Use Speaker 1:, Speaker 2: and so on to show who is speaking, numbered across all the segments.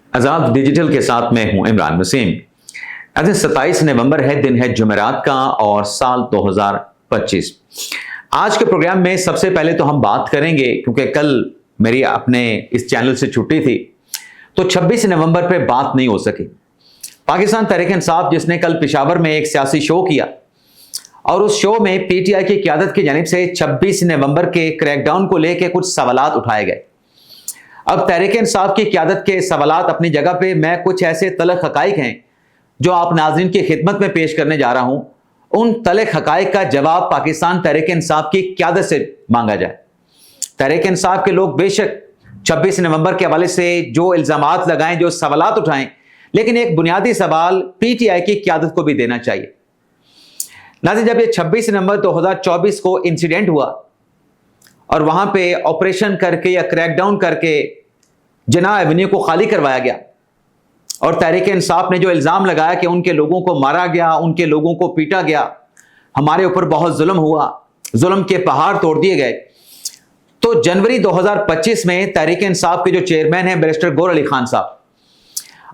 Speaker 1: आजाद digital के साथ मैं हूं इमरान वसीम। आज 27 नवंबर है, दिन है जुमेरात का और साल 2025। आज के प्रोग्राम में सबसे पहले तो हम बात करेंगे, क्योंकि कल मेरी अपने इस चैनल से छुट्टी थी तो 26 नवंबर पे बात नहीं हो सकी। पाकिस्तान तहरीक इंसाफ जिसने कल पेशावर में एक सियासी शो किया और उस शो में पीटीआई की क़यादत की जानिब से 26 नवंबर के क्रैकडाउन को लेकर कुछ सवालात उठाए गए। अब तहरीक इंसाफ की क़यादत के सवालात अपनी जगह पे, मैं कुछ ऐसे तलख हक़ाइक़ हैं जो आप नाज़रीन की खिदमत में पेश करने जा रहा हूं। उन तलख हक़ाइक़ का जवाब पाकिस्तान तहरीक इंसाफ की क़यादत से मांगा जाए। तहरीक इंसाफ के लोग बेशक 26 नवंबर के हवाले से जो इल्ज़ामात लगाएं, जो सवालात उठाएं, लेकिन एक बुनियादी सवाल पीटीआई की क़यादत को भी देना चाहिए। नाज़रीन, जब ये 26 नवंबर 2024 को इंसिडेंट हुआ और वहां पे ऑपरेशन करके या क्रैकडाउन करके जिन्ना एवेन्यू को खाली करवाया गया और तहरीक इंसाफ ने जो इल्ज़ाम लगाया कि उनके लोगों को मारा गया, उनके लोगों को पीटा गया, हमारे ऊपर बहुत जुल्म हुआ, जुल्म के पहाड़ तोड़ दिए गए, तो जनवरी 2025 में तहरीक इंसाफ के जो चेयरमैन हैं बैरिस्टर गौहर अली खान साहब,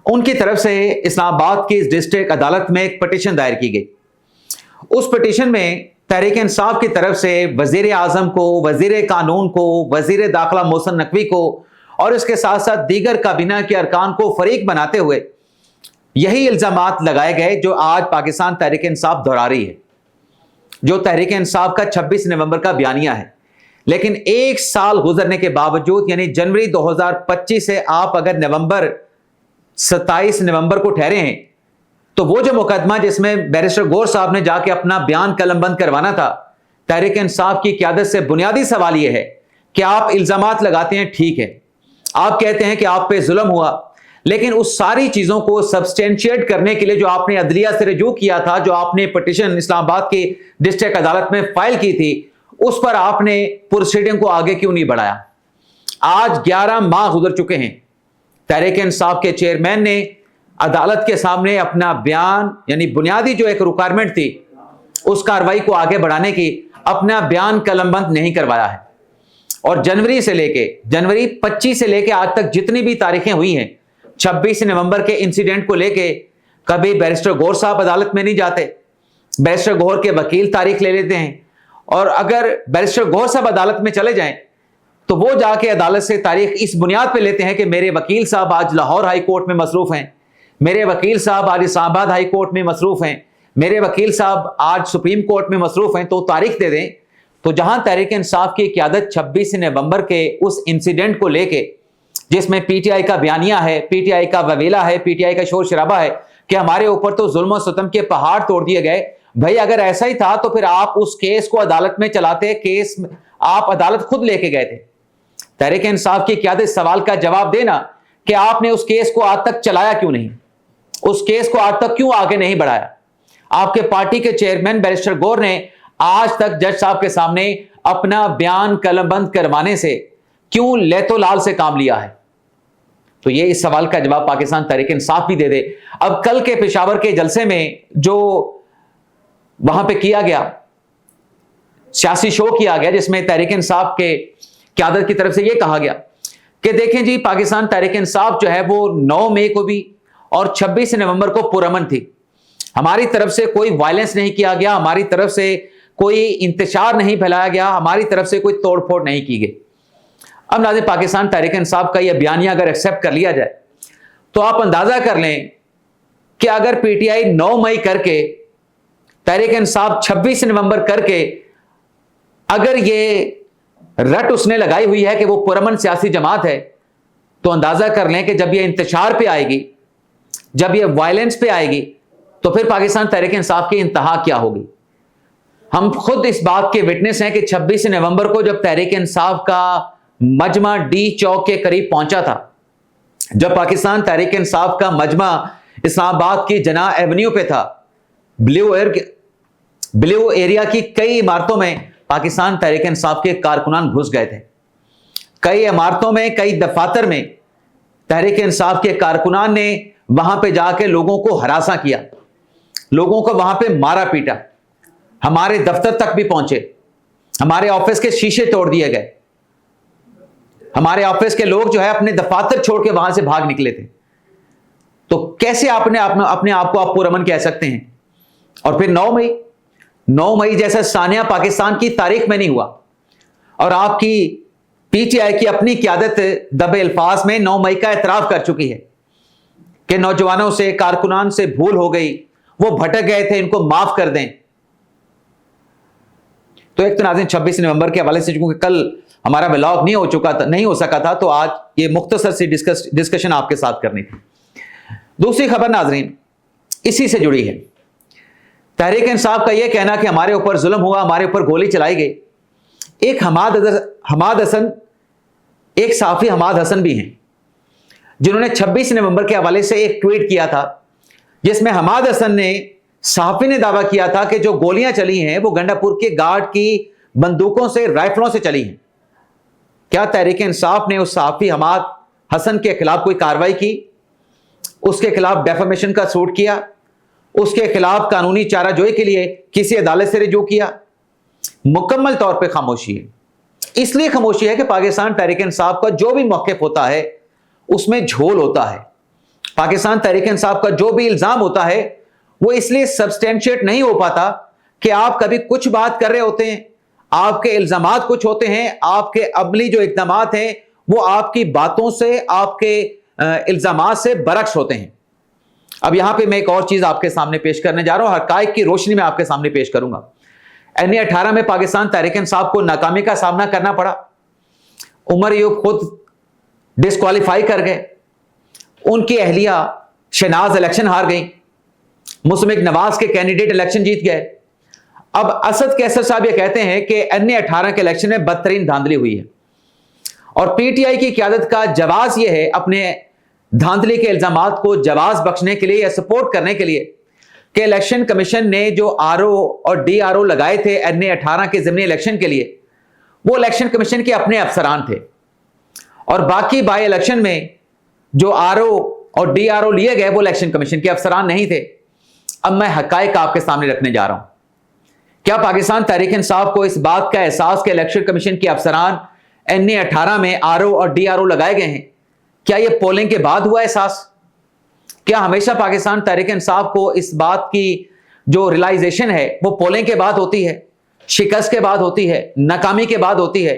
Speaker 1: उनकी तरफ से इस्लामाबाद की डिस्ट्रिक्ट अदालत में एक पटिशन दायर की गई। उस पटिशन में तहरीक इंसाफ की तरफ से वजीर आजम को, वजीर कानून को, वजीर दाखिला मोहसिन नकवी को और इसके साथ साथ दीगर काबीना के अरकान को फरीक बनाते हुए यही इल्जामात लगाए गए जो आज पाकिस्तान तहरीक इंसाफ दोहरा रही है, जो तहरीक इंसाफ का 26 नवंबर का बयानिया है। लेकिन एक साल गुजरने के बावजूद, यानी जनवरी 2025 से आप अगर 27 नवंबर को ठहरे हैं, तो वो जो मुकदमा जिसमें बैरिस्टर गौहर साहब ने जाके अपना बयान कलमबंद करवाना था, तहरीक इंसाफ की क़यादत से बुनियादी सवाल यह है कि आप इल्जामात लगाते हैं, ठीक है, आप कहते हैं कि आप पे जुल्म हुआ, लेकिन उस सारी चीजों को सब्सटेंशिएट करने के लिए जो आपने अदलिया से रजू किया था, जो आपने पटिशन इस्लामाबाद की डिस्ट्रिक्ट अदालत में फाइल की थी, उस पर आपने प्रोसीडिंग को आगे क्यों नहीं बढ़ाया? आज 11 माह गुजर चुके हैं। तहरीक इंसाफ के चेयरमैन ने अदालत के सामने अपना बयान, यानी बुनियादी जो एक रिक्वायरमेंट थी उस कार्रवाई को आगे बढ़ाने की, अपना बयान कलमबंद नहीं करवाया है। और जनवरी 25 से लेके आज तक जितनी भी तारीखें हुई हैं 26 नवंबर के इंसिडेंट को लेके, कभी बैरिस्टर गौहर साहब अदालत में नहीं जाते, बैरिस्टर गौहर के वकील तारीख ले लेते हैं, और अगर बैरिस्टर गौहर साहब अदालत में चले जाएं तो वो जाके अदालत से तारीख इस बुनियाद पे लेते हैं कि मेरे वकील साहब आज लाहौर हाई कोर्ट में मसरूफ हैं, मेरे वकील साहब आज इस्लामाबाद हाई कोर्ट में मसरूफ हैं, मेरे वकील साहब आज सुप्रीम कोर्ट में मसरूफ हैं, तो तारीख दे दें। तो जहां तहरीक इंसाफ की क़यादत 26 नवंबर के उस इंसिडेंट को लेके, जिसमें पीटीआई का बयानिया है, पीटीआई का ववेला है, पीटीआई का शोर शराबा है कि हमारे ऊपर तो जुल्म और सितम के पहाड़ तोड़ दिए गए, भाई अगर ऐसा ही था तो फिर आप उस केस को अदालत में चलाते, केस आप अदालत खुद लेके गए थे। तहरीक इंसाफ की क़यादत सवाल का जवाब देना कि आपने उस केस को आज तक चलाया क्यों नहीं, उस केस को आज तक क्यों आगे नहीं बढ़ाया? आपके पार्टी के चेयरमैन बैरिस्टर गौहर ने आज तक जज साहब के सामने अपना बयान कलमबंद करवाने से क्यों लेतो लाल से काम लिया है? तो ये इस सवाल का जवाब पाकिस्तान तहरीक इंसाफ भी दे दे। अब कल के पेशावर के जलसे में जो वहां पे किया गया, सियासी शो किया गया, जिसमें तहरीक इंसाफ के क़यादत की तरफ से यह कहा गया कि देखें जी, पाकिस्तान तहरीक इंसाफ जो है वो 9 मई को भी और 26 नवंबर को पुरअमन थी। हमारी तरफ से कोई वायलेंस नहीं किया गया, हमारी तरफ से कोई इंतशार नहीं फैलाया गया, हमारी तरफ से कोई तोड़फोड़ नहीं की गई। अब नाज़रीन, पाकिस्तान तहरीक इंसाफ का यह बयानिया अगर एक्सेप्ट कर लिया जाए तो आप अंदाजा कर लें कि अगर पीटीआई 9 मई करके, तहरीक इंसाफ 26 नवंबर करके, अगर ये रट उसने लगाई हुई है कि वो पुरअमन सियासी जमात है, तो अंदाजा कर लें कि जब ये इंतशार पे आएगी, जब ये वायलेंस पे आएगी, तो फिर पाकिस्तान तहरीक इंसाफ की इंतहा क्या होगी? हम खुद इस बात के विटनेस हैं कि 26 नवंबर को जब तहरीक इंसाफ का मजमा डी चौक के करीब पहुंचा था, जब पाकिस्तान तहरीक इंसाफ का मजमा इस्लामाबाद की जिन्ना एवेन्यू पे था, ब्लू एरिया की कई इमारतों में पाकिस्तान तहरीक इंसाफ के कारकुनान घुस गए थे। कई इमारतों में, कई दफातर में तहरीक इंसाफ के कारकुनान ने वहां पे जाके लोगों को हरासा किया, लोगों को वहां पे मारा पीटा, हमारे दफ्तर तक भी पहुंचे, हमारे ऑफिस के शीशे तोड़ दिए गए, हमारे ऑफिस के लोग जो है अपने दफातर छोड़ के वहां से भाग निकले थे। तो कैसे अपने आप को आप पुरअमन कह सकते हैं? और फिर 9 मई जैसा सानिया पाकिस्तान की तारीख में नहीं हुआ, और आपकी पीटीआई की अपनी क़यादत दबे अल्फाज में 9 मई का एतराफ़ कर चुकी है कि नौजवानों से, कारकुनान से भूल हो गई, वो भटक गए थे, इनको माफ कर दें। तो एक तो नाज़रीन 26 नवंबर के हवाले से, क्योंकि कल हमारा व्लॉग नहीं हो सका था, तो आज ये मुख्तसर सी डिस्कशन आपके साथ करनी थी। दूसरी खबर नाज़रीन इसी से जुड़ी है। तहरीक इंसाफ का यह कहना कि हमारे ऊपर जुल्म हुआ, हमारे ऊपर गोली चलाई गई। एक हमाद हसन, एक साफी हमाद हसन भी हैं, जिन्होंने 26 नवंबर के हवाले से एक ट्वीट किया था, जिसमें हमाद हसन ने, साफी ने दावा किया था कि जो गोलियां चली हैं वो गंडापुर के गार्ड की बंदूकों से, राइफलों से चली हैं। क्या तहरीक इंसाफ ने उस साफी हमाद हसन के खिलाफ कोई कार्रवाई की? उसके खिलाफ डेफेमेशन का सूट किया? उसके खिलाफ कानूनी चाराजोई के लिए किसी अदालत से रुजू किया? मुकम्मल तौर पे खामोशी है। इसलिए खामोशी है कि पाकिस्तान तहरीक इंसाफ का जो भी मौक़िफ़ होता है उसमें झोल होता है। पाकिस्तान तहरीक इंसाफ का जो भी इल्ज़ाम होता है वो इसलिए सब्सटेंशिएट नहीं हो पाता कि आप कभी कुछ बात कर रहे होते हैं, आपके इल्ज़ामात कुछ होते हैं, आपके अमली जो इक़दामात हैं वो आपकी बातों से, आपके इल्ज़ामात से बरक्स होते हैं। अब यहां पे मैं एक और चीज़ आपके सामने पेश करने जा रहा हूं, हक़ाइक़ की रोशनी में आपके सामने पेश करूंगा। NA 18 में पाकिस्तान तहरीक इंसाफ को नाकामी का सामना करना पड़ा। उमर अयूब खुद डिस्क्वालीफाई कर गए, उनकी अहलिया शहनाज इलेक्शन हार गई, मुस्लिम नवाज के कैंडिडेट इलेक्शन जीत गए। अब असद कैसर साहब ये कहते हैं कि NA 18 के इलेक्शन में बदतरीन धांधली हुई है, और पीटीआई की क़यादत का जवाब यह है, अपने धांधली के इल्जामात को जवाब बख्शने के लिए या सपोर्ट करने के लिए, कि इलेक्शन कमीशन ने जो RO और DRO लगाए थे NA 18 के ज़िमनी इलेक्शन के लिए, वो इलेक्शन कमीशन के अपने अफसरान थे, और बाकी बाई इलेक्शन में जो RO और DRO लिए गए वो इलेक्शन कमीशन के अफसरान नहीं थे। अब मैं हक़ाइक़ आपके सामने रखने जा रहा हूं। क्या पाकिस्तान तहरीक इंसाफ को इस बात का एहसास कि इलेक्शन कमीशन के अफसरान NA 18 में RO और DRO लगाए गए हैं, क्या यह पोलिंग के बाद हुआ एहसास? क्या हमेशा पाकिस्तान तहरीक इंसाफ को इस बात की जो रियलाइजेशन है वो पोलिंग के बाद होती है, शिकस्त के बाद होती है, नाकामी के बाद होती है?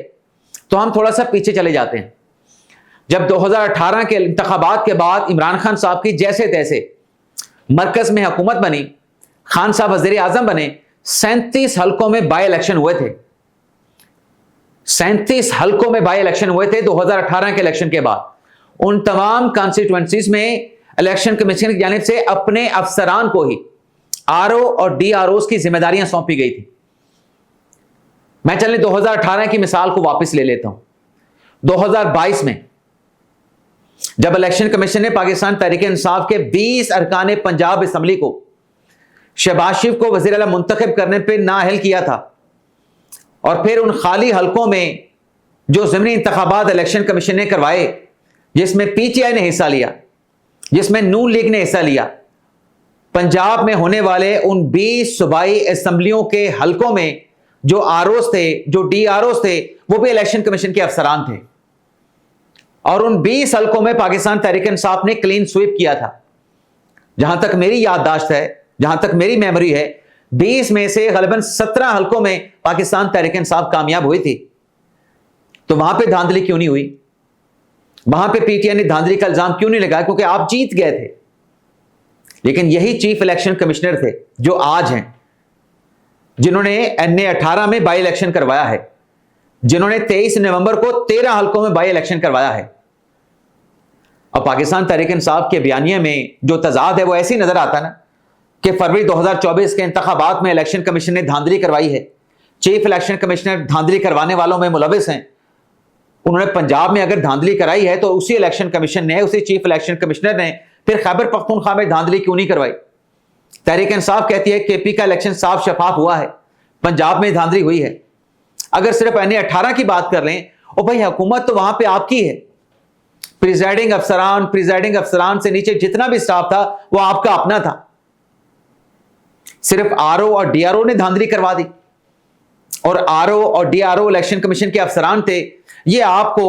Speaker 1: तो हम थोड़ा सा पीछे चले जाते हैं। जब 2018 के इंतखाबात के बाद इमरान खान साहब की जैसे तैसे मरकज में हुकूमत बनी, खान साहब वज़ीर आज़म बने, 37 हल्कों में बाई इलेक्शन हुए थे। 37 हल्कों में बाई इलेक्शन हुए थे 2018 के इलेक्शन के बाद। उन तमाम कॉन्स्टिट्यूएंसीज में इलेक्शन कमीशन की जानिब से अपने अफसरान को ही RO और DROs की जिम्मेदारियां सौंपी गई थी। मैं चलिए 2018 की मिसाल को वापस ले लेता हूं। 2022 में जब इलेक्शन कमीशन ने पाकिस्तान तहरीक इंसाफ के 20 अरकान पंजाब असम्बली को शहबाज शरीफ को वज़ीर आला मुंतखब करने पर नाअहल किया था, और फिर उन खाली हल्कों में जो ज़िमनी इंतखाबात इलेक्शन कमीशन ने करवाए, जिसमें PTI ने हिस्सा लिया, जिसमें नून लीग ने हिस्सा लिया, पंजाब में होने वाले उन 20 सूबाई असम्बलियों के हल्कों में जो ROs थे, जो DROs थे, वो भी इलेक्शन कमीशन के अफसरान थे, और उन 20 हल्कों में पाकिस्तान तहरीक इंसाफ ने क्लीन स्वीप किया था। जहां तक मेरी याददाश्त है, जहां तक मेरी मेमोरी है, 20 में से गलबन 17 हल्कों में पाकिस्तान तहरीक इंसाफ कामयाब हुई थी। तो वहां पे धांधली क्यों नहीं हुई? वहां पे PTI ने धांधली का इल्जाम क्यों नहीं लगाया? क्योंकि आप जीत गए थे। लेकिन यही चीफ इलेक्शन कमिश्नर थे जो आज हैं, जिन्होंने NA 18 में बाई इलेक्शन करवाया है, जिन्होंने 23 नवंबर को 13 हल्कों में बाई इलेक्शन करवाया है। अब पाकिस्तान तहरीक इंसाफ के बयानिए में जो तजाद है वो ऐसे ही नजर आता ना कि फरवरी 2024 के इंतखाबात में इलेक्शन कमीशन ने धांधली करवाई है, चीफ इलेक्शन कमिश्नर धांधली करवाने वालों में मुलविस हैं। उन्होंने पंजाब में अगर धांधली कराई है तो उसी इलेक्शन कमीशन ने, उसी चीफ इलेक्शन कमिश्नर ने फिर खैबर पख्तूनख्वा में धांधली क्यों नहीं करवाई? तहरीक इंसाफ कहती है KP का इलेक्शन साफ शफाफ हुआ है, पंजाब में धांधली हुई है। अगर सिर्फ NA 18 की बात कर लें, और भाई हुकूमत तो वहां पे आपकी है, प्रिजाइडिंग अफसरान से नीचे जितना भी स्टाफ था वो आपका अपना था। सिर्फ RO और DRO ने धांधली करवा दी, और RO और DRO इलेक्शन कमीशन के अफसरान थे। ये आपको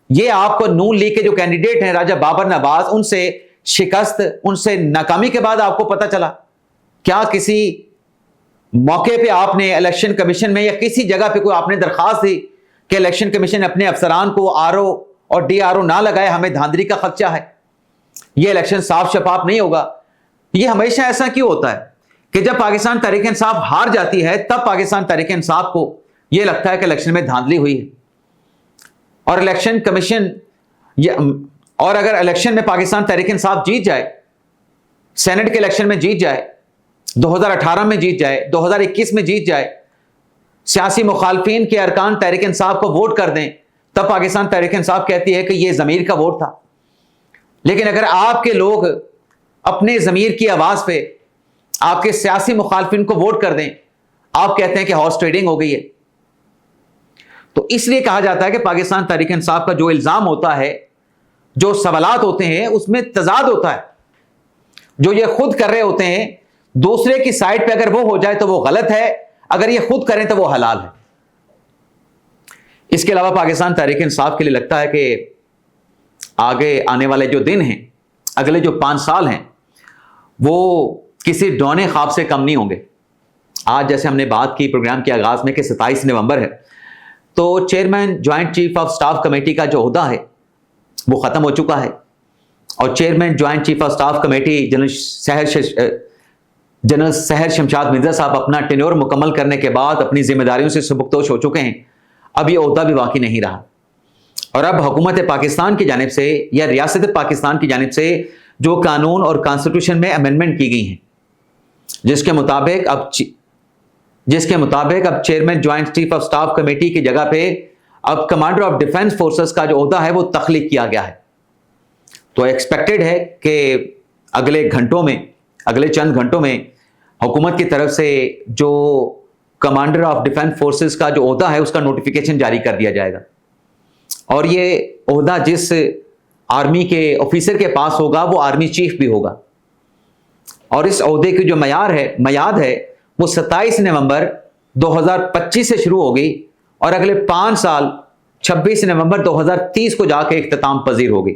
Speaker 1: یہ آپ کو نون لیگ کے جو کینڈیڈیٹ ہیں راجہ بابر نواز، ان سے شکست، ان سے ناکامی کے بعد آپ کو پتا چلا؟ کیا کسی موقع پہ آپ نے الیکشن کمیشن میں یا کسی جگہ پہ کوئی آپ نے درخواست دی کہ الیکشن کمیشن اپنے افسران کو آر او اور ڈی آر او نہ لگائے، ہمیں دھاندلی کا خدشہ ہے، یہ الیکشن صاف شفاف نہیں ہوگا؟ یہ ہمیشہ ایسا کیوں ہوتا ہے کہ جب پاکستان تحریک انصاف ہار جاتی ہے تب پاکستان تحریک انصاف کو یہ لگتا ہے کہ الیکشن میں دھاندلی ہوئی ہے؟ اور الیکشن کمیشن اور اگر الیکشن میں پاکستان تحریک انصاف جیت جائے، سینٹ کے الیکشن میں جیت جائے، 2018 میں جیت جائے، 2021 میں جیت جائے، سیاسی مخالفین کے ارکان تحریک انصاف کو ووٹ کر دیں، تب پاکستان تحریک انصاف کہتی ہے کہ یہ ضمیر کا ووٹ تھا۔ لیکن اگر آپ کے لوگ اپنے ضمیر کی آواز پہ آپ کے سیاسی مخالفین کو ووٹ کر دیں، آپ کہتے ہیں کہ ہارس ٹریڈنگ ہو گئی ہے۔ تو اس لیے کہا جاتا ہے کہ پاکستان تحریک انصاف کا جو الزام ہوتا ہے، جو سوالات ہوتے ہیں، اس میں تضاد ہوتا ہے۔ جو یہ خود کر رہے ہوتے ہیں، دوسرے کی سائٹ پہ اگر وہ ہو جائے تو وہ غلط ہے، اگر یہ خود کریں تو وہ حلال ہے۔ اس کے علاوہ پاکستان تحریک انصاف کے لیے لگتا ہے کہ آگے آنے والے جو دن ہیں، اگلے جو 5 سال ہیں، وہ کسی ڈونے خواب سے کم نہیں ہوں گے۔ آج جیسے ہم نے بات کی پروگرام کے آغاز میں کہ 27 نومبر ہے، تو chairman joint chief of staff committee کا جو عہدہ ہے وہ ختم ہو چکا ہے، اور chairman joint chief of staff committee general Sahir Shamshad Mirza sahab اپنا ٹینیور مکمل کرنے کے بعد اپنی ذمہ داریوں سے سبکدوش ہو چکے ہیں۔ اب یہ عہدہ بھی باقی نہیں رہا، اور اب حکومت پاکستان کی جانب سے یا ریاست پاکستان کی جانب سے جو قانون اور کانسٹیٹیوشن میں امینڈمنٹ کی گئی ہیں، جس کے مطابق اب chairman joint chief of staff committee کی جگہ پہ اب کمانڈر آف ڈیفنس فورسز کا جو عہدہ ہے وہ تخلیق کیا گیا ہے۔ تو ایکسپیکٹڈ ہے کہ اگلے چند گھنٹوں میں حکومت کی طرف سے جو کمانڈر آف ڈیفنس فورسز کا جو عہدہ ہے اس کا نوٹیفیکیشن جاری کر دیا جائے گا، اور یہ عہدہ جس آرمی کے آفیسر کے پاس ہوگا وہ آرمی چیف بھی ہوگا، اور اس عہدے کی جو میعاد ہے وہ 27 نومبر 2025 سے شروع ہوگی، اور اگلے 5 سال 26 نومبر 2030 کو جا کے اختتام پذیر ہوگی۔